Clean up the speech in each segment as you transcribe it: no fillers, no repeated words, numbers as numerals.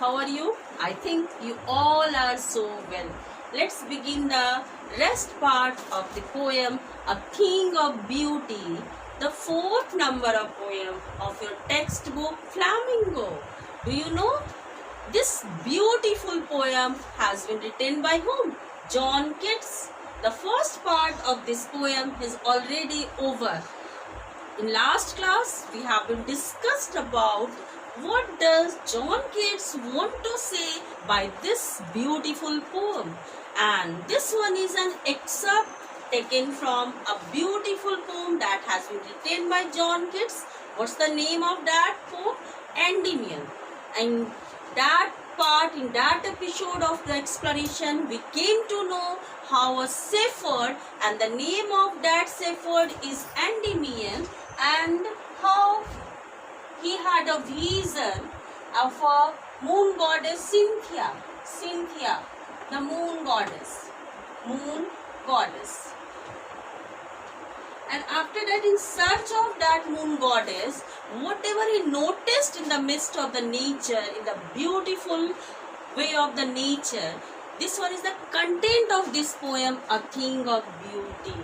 how are you? I think you all are so well. Let's begin the rest part of the poem, A King of Beauty, the fourth number of poem of your textbook, Flamingo. Do you know? This beautiful poem has been written by whom? John Keats. The first part of this poem is already over. In last class, we have been discussed about what does John Keats want to say by this beautiful poem. And this one is an excerpt taken from a beautiful poem that has been written by John Keats. What's the name of that poem? Endymion. And that part, in that episode of the exploration, we came to know how a shepherd, and the name of that shepherd is Endymion, and how he had a vision of a moon goddess Cynthia. Cynthia, the moon goddess. Moon goddess. And after that, in search of that moon goddess, whatever he noticed in the midst of the nature, in the beautiful way of the nature, this one is the content of this poem, A King of Beauty.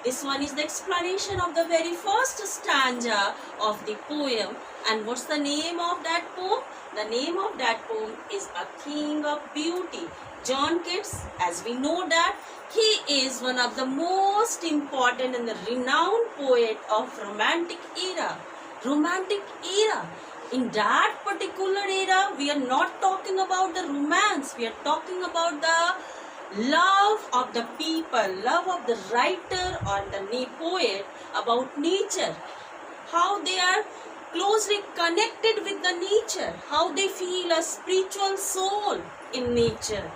This one is the explanation of the very first stanza of the poem. And what's the name of that poem? The name of that poem is A King of Beauty. John Keats, as we know that, he is one of the most important and the renowned poet of Romantic era. Romantic era. In that particular era, we are not talking about the romance. We are talking about the love of the people, love of the writer or the poet about nature. How they are closely connected with the nature. How they feel a spiritual soul in nature.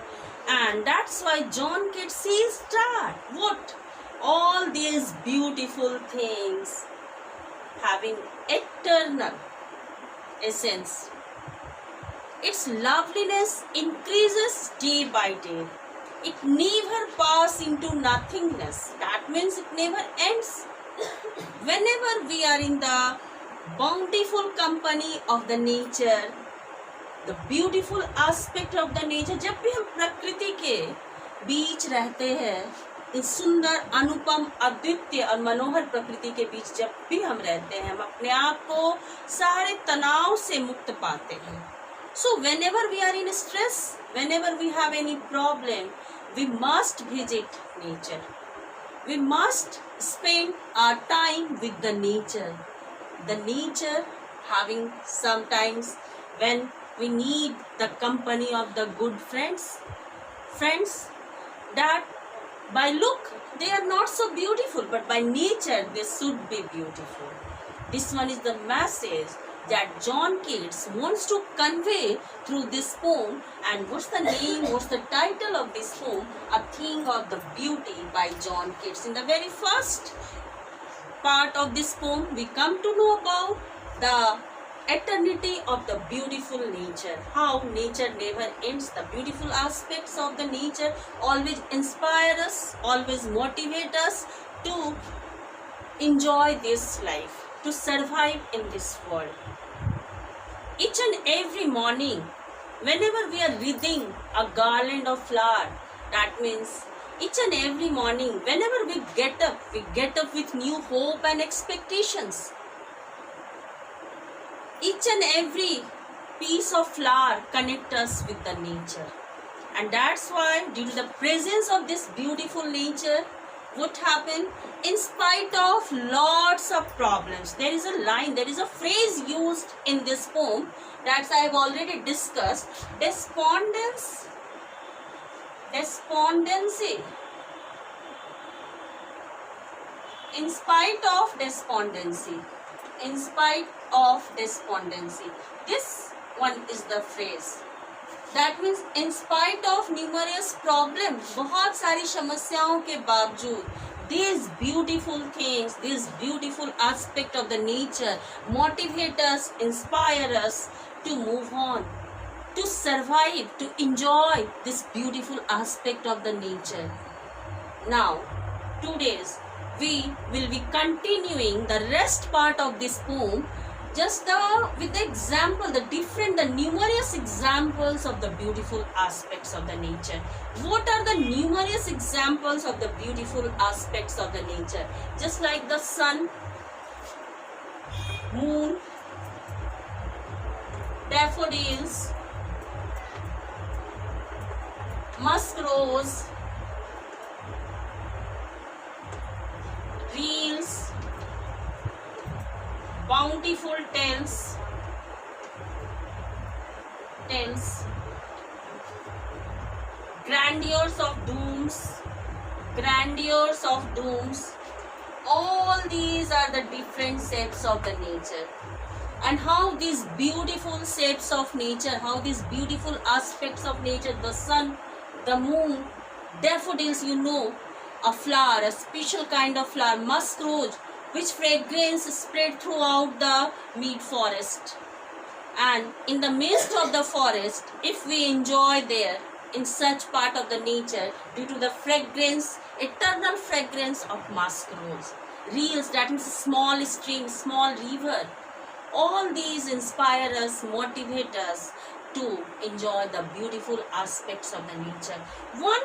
And that's why John Keats says that what? All these beautiful things having eternal essence. Its loveliness increases day by day. It never passes into nothingness. That means it never ends. Whenever we are in the bountiful company of the nature, the beautiful aspect of the nature, जब भी हम प्रकृति के बीच रहते हैं, इस सुंदर अनुपम अद्वितीय और मनोहर प्रकृति के बीच जब भी हम रहते हैं, हम अपने आप को सारे तनाव से मुक्त पाते हैं. So whenever we are in stress, whenever we have any problem, we must visit nature. We must spend our time with the nature. The nature having sometimes when we need the company of the good friends that by look they are not so beautiful, but by nature they should be beautiful. This one is the message that John Keats wants to convey through this poem. And what's the name, what's the title of this poem? A King of the Beauty by John Keats. In the very first part of this poem, we come to know about the eternity of the beautiful nature. How nature never ends. The beautiful aspects of the nature always inspire us, always motivate us to enjoy this life, to survive in this world. Each and every morning, whenever we are wreathing a garland of flower, that means each and every morning, whenever we get up with new hope and expectations. Each and every piece of flower connects us with the nature. And that's why, due to the presence of this beautiful nature, what happened? In spite of lots of problems, there is a line, there is a phrase used in this poem that I have already discussed. Despondency. In spite of despondency. In spite of despondency. This one is the phrase. That means in spite of numerous problems, बहुत सारी समस्याओं के बावजूद, these beautiful things, this beautiful aspect of the nature motivate us, inspire us to move on, to survive, to enjoy this beautiful aspect of the nature. Now, today's we will be continuing the rest part of this poem just with the example, the numerous examples of the beautiful aspects of the nature. What are the numerous examples of the beautiful aspects of the nature? Just like the sun, moon, daffodils, musk rose, reels, bountiful tails, grandeurs of dooms. All these are the different shapes of the nature. And how these beautiful shapes of nature, how these beautiful aspects of nature, the sun, the moon, daffodils, a flower, a special kind of flower, musk rose, which fragrance spread throughout the mid forest. And in the midst of the forest, if we enjoy there in such part of the nature, due to the fragrance, eternal fragrance of musk rose, reels, that means small stream, small river, all these inspire us, motivate us to enjoy the beautiful aspects of the nature. One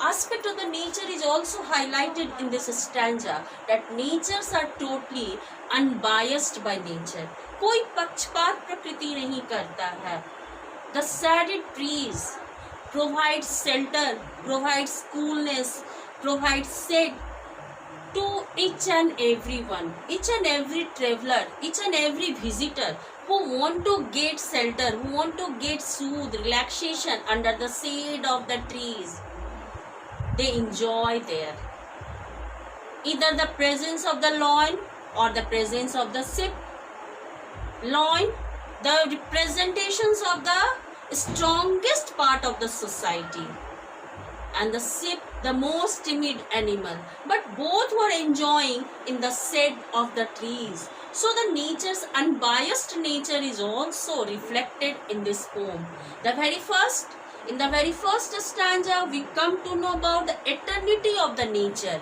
aspect of the nature is also highlighted in this stanza, that natures are totally unbiased by nature. कोई पक्षपात प्रकृति नहीं करता है. The shaded trees provide shelter, provides coolness, provides shade to each and everyone, each and every traveler, each and every visitor who want to get shelter, who want to get soothe, relaxation under the shade of the trees. They enjoy there either the presence of the lion or the presence of the ship. Lion, the representations of the strongest part of the society, and the ship, the most timid animal, but both were enjoying in the shade of the trees. So the nature's unbiased nature is also reflected in this poem. In the very first stanza, we come to know about the eternity of the nature.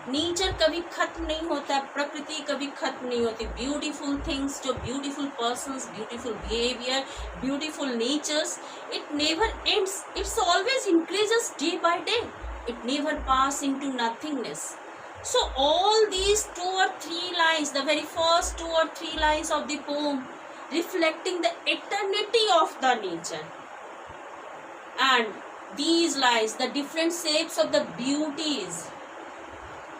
Nature कभी खत्म नहीं होता, प्रकृति कभी खत्म नहीं होती. Beautiful things, जो beautiful persons, beautiful behaviour, beautiful natures, it never ends. It's always increases day by day. It never pass into nothingness. So all these 2 or 3 lines, the very first 2 or 3 lines of the poem, reflecting the eternity of the nature. And these lines, the different shapes of the beauties,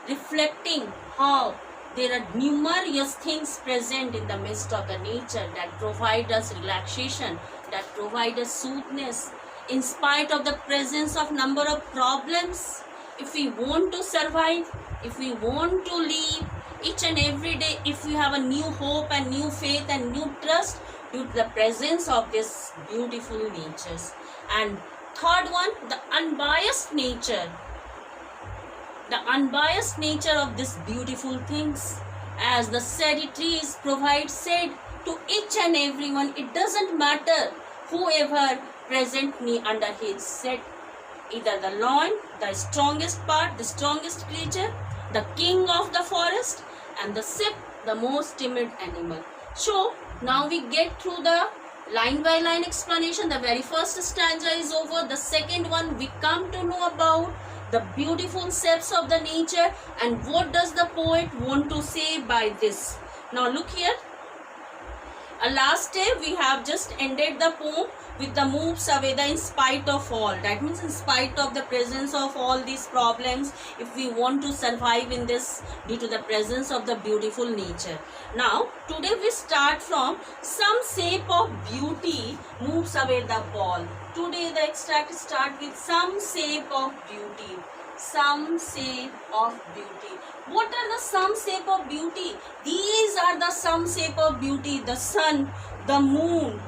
reflecting how there are numerous things present in the midst of the nature that provide us relaxation, that provide us soothness, in spite of the presence of number of problems. If we want to survive, if we want to live each and every day, if we have a new hope and new faith and new trust due to the presence of this beautiful natures. And third one, the unbiased nature. The unbiased nature of these beautiful things, as the shady trees provide shade to each and everyone. It doesn't matter whoever present me under his shade, either the lion, the strongest part, the strongest creature, the king of the forest, and the ship, the most timid animal. So now we get through the line by line explanation. The very first stanza is over. The second one, we come to know about the beautiful shapes of the nature and what does the poet want to say by this. Now look here. Last day we have just ended the poem with the moves away, the in spite of all. That means in spite of the presence of all these problems, if we want to survive in this due to the presence of the beautiful nature. Now today we start from some shape of beauty moves away the ball. Today the extract start with some shape of beauty. Some shape of beauty. What are the some shape of beauty? These are the some shape of beauty. The sun, the moon,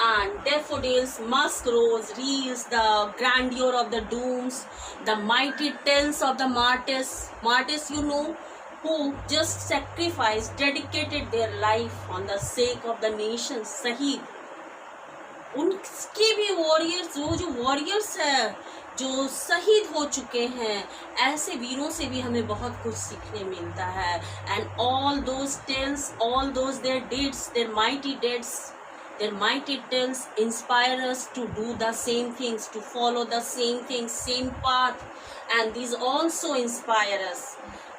and daffodils, musk rose, reels, the grandeur of the dooms, the mighty tales of the martyrs. Martyrs, who just sacrificed, dedicated their life on the sake of the nation. शहीद, उनके भी warriors, वो जो warriors है जो शहीद हो चुके हैं, ऐसे वीरों से भी हमें बहुत कुछ सीखने मिलता है. And all those tales, all those their deeds, their mighty deeds, their mighty tales inspire us to do the same things, to follow the same things, same path, and these also inspire us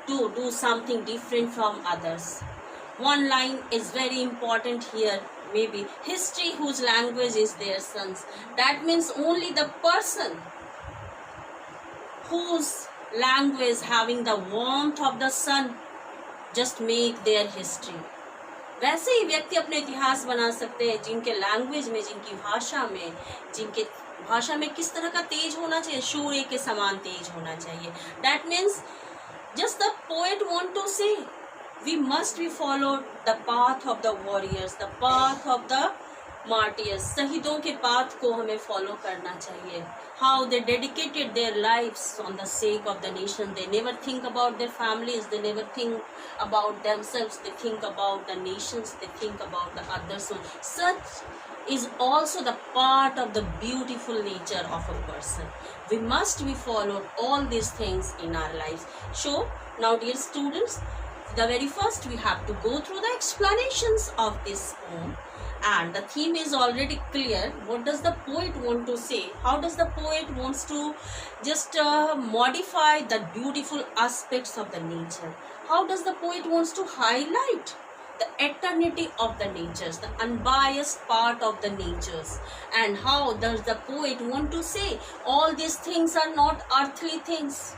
to do something different from others. One line is very important here, maybe history whose language is their sons. That means only the person whose language having the warmth of the sun just make their history. वैसे ही व्यक्ति अपने इतिहास बना सकते हैं जिनके language में, जिनकी भाषा में किस तरह का तेज होना चाहिए, सूर्य के समान तेज होना चाहिए. That means just the poet want to say we must be follow the path of the warriors, the path of the martyrs. शहीदों के पाथ को हमें फॉलो करना चाहिए. How they dedicated their lives on the sake of the nation. They never think about their families, they never think about themselves, they think about the nations, they think about the others. Such is also the part of the beautiful nature of a person. We must be followed all these things in our lives. So now dear students, the very first we have to go through the explanations of this poem. And the theme is already clear. What does the poet want to say? How does the poet wants to just modify the beautiful aspects of the nature? How does the poet wants to highlight the eternity of the natures, the unbiased part of the natures? And how does the poet want to say all these things are not earthly things?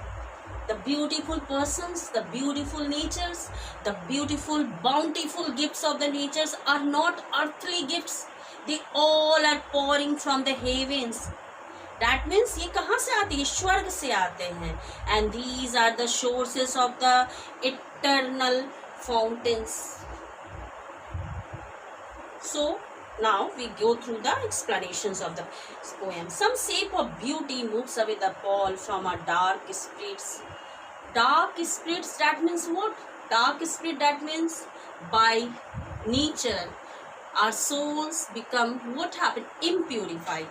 The beautiful persons, the beautiful natures, the beautiful bountiful gifts of the natures are not earthly gifts. They all are pouring from the heavens. That means ये कहाँ से आते हैं? स्वर्ग से आते हैं. And these are the sources of the eternal fountains. So now we go through the explanations of the poem. Some shape of beauty moves away the pall from our dark spirits. Dark spirits, that means what? Dark spirit, that means by nature our souls become what happened? Impurified.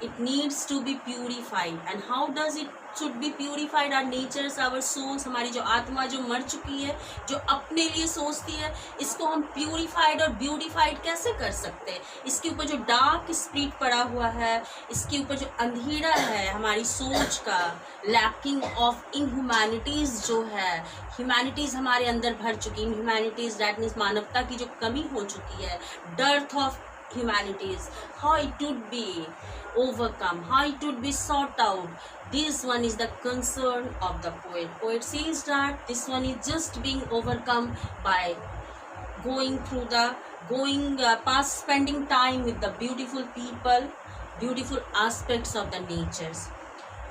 It needs to be purified. And how does it should be purified? Our natures, our souls, हमारी जो आत्मा जो मर चुकी है, जो अपने लिए सोचती है, इसको हम प्यूरिफाइड और ब्यूटिफाइड कैसे कर सकते हैं? इसके ऊपर जो डार्क स्पिरिट पड़ा हुआ है, इसके ऊपर जो अंधेरा है हमारी सोच का, लैकिंग ऑफ इनह्यूमैनिटीज जो है, ह्यूमैनिटीज हमारे अंदर भर चुकी, इनह्यूमैनिटीज दैट मीन्स मानवता की जो कमी हो चुकी है, dearth of humanities, how it would be overcome, how it would be sought out. This one is the concern of the poet. Poet says that this one is just being overcome by going through past spending time with the beautiful people, beautiful aspects of the natures.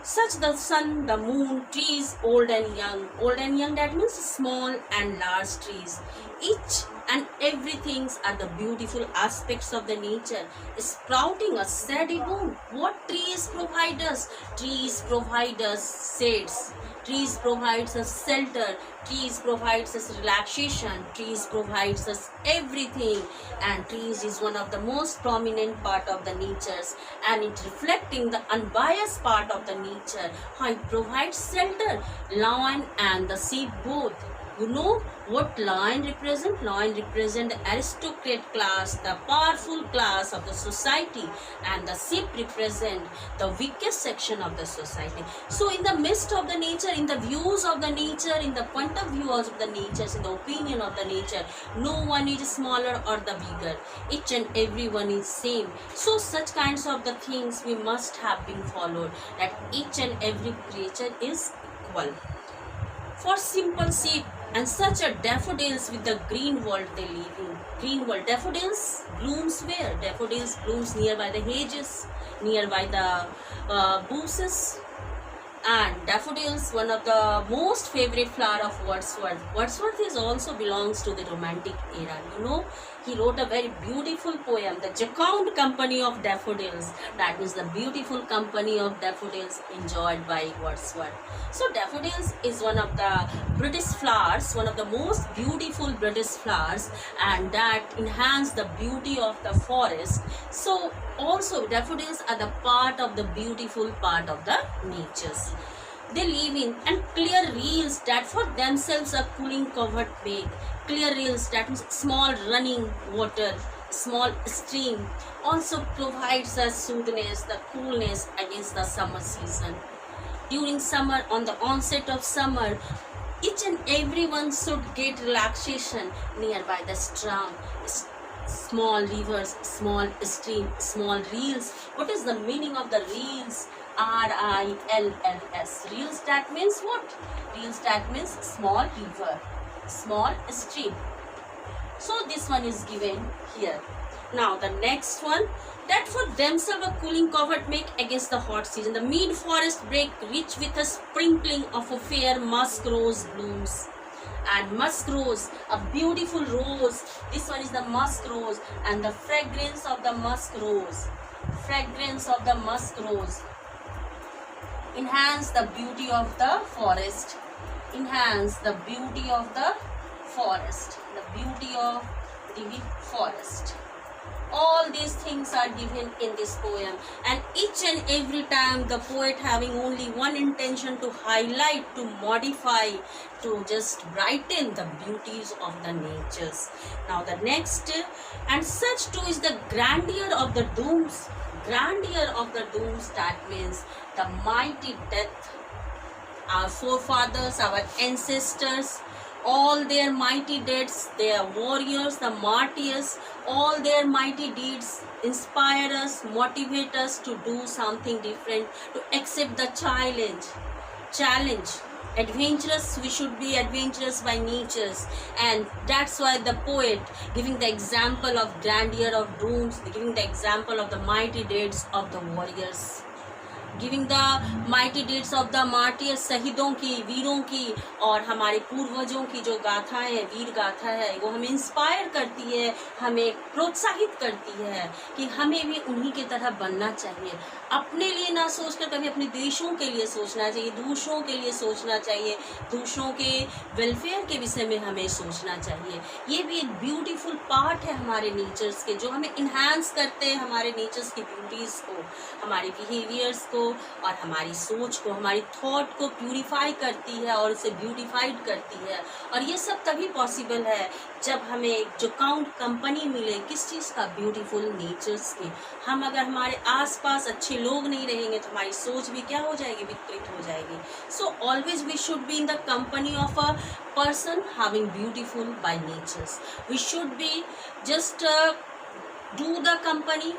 Such the sun, the moon, trees, old and young. Old and young, that means small and large trees. Each and everything are the beautiful aspects of the nature, sprouting a steady boom. What trees provide us? Trees provide us shades. Trees provides us shelter. Trees provides us relaxation. Trees provides us everything. And trees is one of the most prominent part of the natures, and it reflecting the unbiased part of the nature. How it provides shelter, lion and the sheep both. You know what lion represent? Lion represent the aristocrat class, the powerful class of the society, and the sheep represent the weakest section of the society. So in the midst of the nature, in the views of the nature, in the point of view of the natures, in the opinion of the nature, no one is smaller or the bigger. Each and every one is same. So such kinds of the things we must have been followed, that each and every creature is equal. For simple sheep and such a daffodils with the green world they live in. Green world. Daffodils blooms where? Daffodils blooms nearby the hedges, nearby the bushes. And daffodils, one of the most favorite flower of Wordsworth. Wordsworth is also belongs to the romantic era. You know, he wrote a very beautiful poem, The Jocund Company of Daffodils. That is the beautiful company of daffodils enjoyed by Wordsworth. So daffodils is one of the British flowers, one of the most beautiful British flowers, and that enhance the beauty of the forest. So also daffodils are the part of the beautiful part of the natures. They live in and clear rills that for themselves are cooling covered make. Clear rills, that means small running water, small stream, also provides us soothness, the coolness against the summer season. During summer, on the onset of summer, each and everyone should get relaxation nearby the strand. Small rivers, small stream, small reels. What is the meaning of the reels? RILLS. Reels, that means what? Reels, that means small river, small stream. So this one is given here. Now the next one, that for themselves a cooling covert make against the hot season. The mid forest break rich with a sprinkling of a fair musk rose blooms. And musk rose, a beautiful rose. This one is the musk rose, and the fragrance of the musk rose, fragrance of the musk rose enhance the beauty of the forest, enhance the beauty of the forest, the beauty of the forest. All these things are given in this poem, and each and every time the poet having only one intention, to highlight, to modify, to just brighten the beauties of the natures. Now the next, and such too is the grandeur of the dooms. Grandeur of the dooms, that means the mighty death. Our forefathers, our ancestors, all their mighty deeds, their warriors, the martyrs, all their mighty deeds inspire us, motivate us to do something different, to accept the challenge. Adventurous, we should be adventurous by natures, and that's why the poet giving the example of grandeur of dooms, giving the example of the mighty deeds of the warriors, giving the mighty deeds of the martyrs, शहीदों की, वीरों की और हमारे पूर्वजों की जो गाथाएं है, वीर गाथा है, वो हमें इंस्पायर करती है, हमें प्रोत्साहित करती है कि हमें भी उन्हीं की तरह बनना चाहिए। अपने लिए ना सोचकर कभी अपने देशों के लिए सोचना चाहिए, दूसरों के लिए सोचना चाहिए, दूसरों के वेलफेयर के विषय में हमें सोचना चाहिए। ये भी एक ब्यूटीफुल पार्ट है हमारे नेचर्स के, जो हमें इन्हांस करते हैं हमारे नेचर्स की ब्यूटीज़ को, हमारे बिहेवियर्स को और हमारी सोच को, हमारी थॉट को प्यूरिफाई करती है और उसे ब्यूटिफाइड करती है। और ये सब तभी पॉसिबल है जब हमें जो काउंट कंपनी मिले, किस चीज़ का, ब्यूटीफुल नेचर्स की। हम अगर हमारे आसपास अच्छे लोग नहीं रहेंगे तो हमारी सोच भी क्या हो जाएगी, विकृत हो जाएगी। So always we should be in the company of a person having beautiful by natures. We should be just do the company.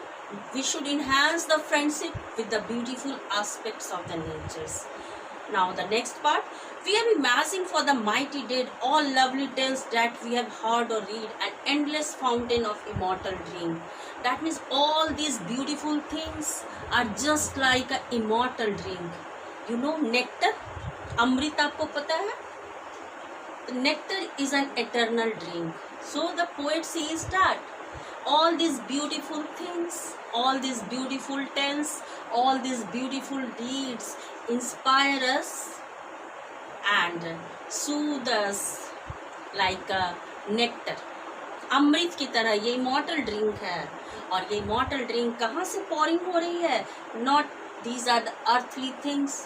We should enhance the friendship with the beautiful aspects of the natures. Now the next part, we are imagining for the mighty dead all lovely tales that we have heard or read, an endless fountain of immortal dream. That means all these beautiful things are just like an immortal drink. You know nectar, अमृत आपको पता है? Nectar is an eternal drink. So the poet says that all these beautiful things, all these beautiful tales, all these beautiful deeds inspire us and soothe us like a nectar. अमृत की तरह ये immortal drink है। और ये immortal drink कहाँ से pouring हो रही है? Not these are the earthly things.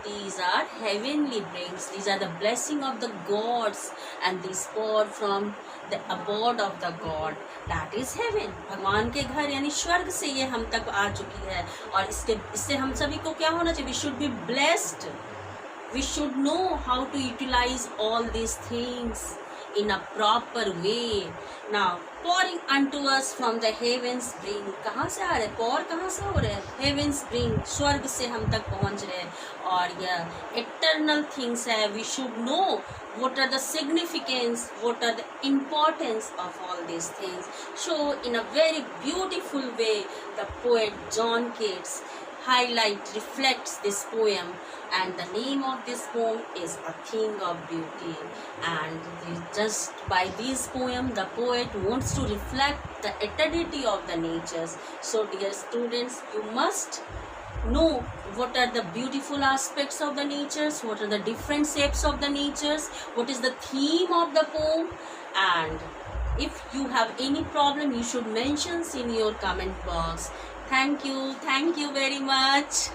These are heavenly drinks. These are the blessing of the gods, and these pour from the abode of the God. That is heaven. भगवान के घर यानी स्वर्ग से ये हम तक आ चुकी है। और इससे हम सभी को क्या होना चाहिए? We should be blessed. We should know how to utilize all these things in a proper way. Now pouring unto us from the heavens bring. कहाँ से आ रहे? pour कहाँ से हो रहे हैं? heavens bring, स्वर्ग से हम तक पहुँच रहे हैं। और यह eternal things है। We should know what are the significance, what are the importance of all these things. So in a very beautiful way, the poet John Keats highlight reflects this poem, and the name of this poem is A Thing of Beauty. And just by this poem the poet wants to reflect the eternity of the natures. So dear students, you must know what are the beautiful aspects of the natures, what are the different shapes of the natures, what is the theme of the poem. And if you have any problem, you should mention in your comment box. Thank you very much.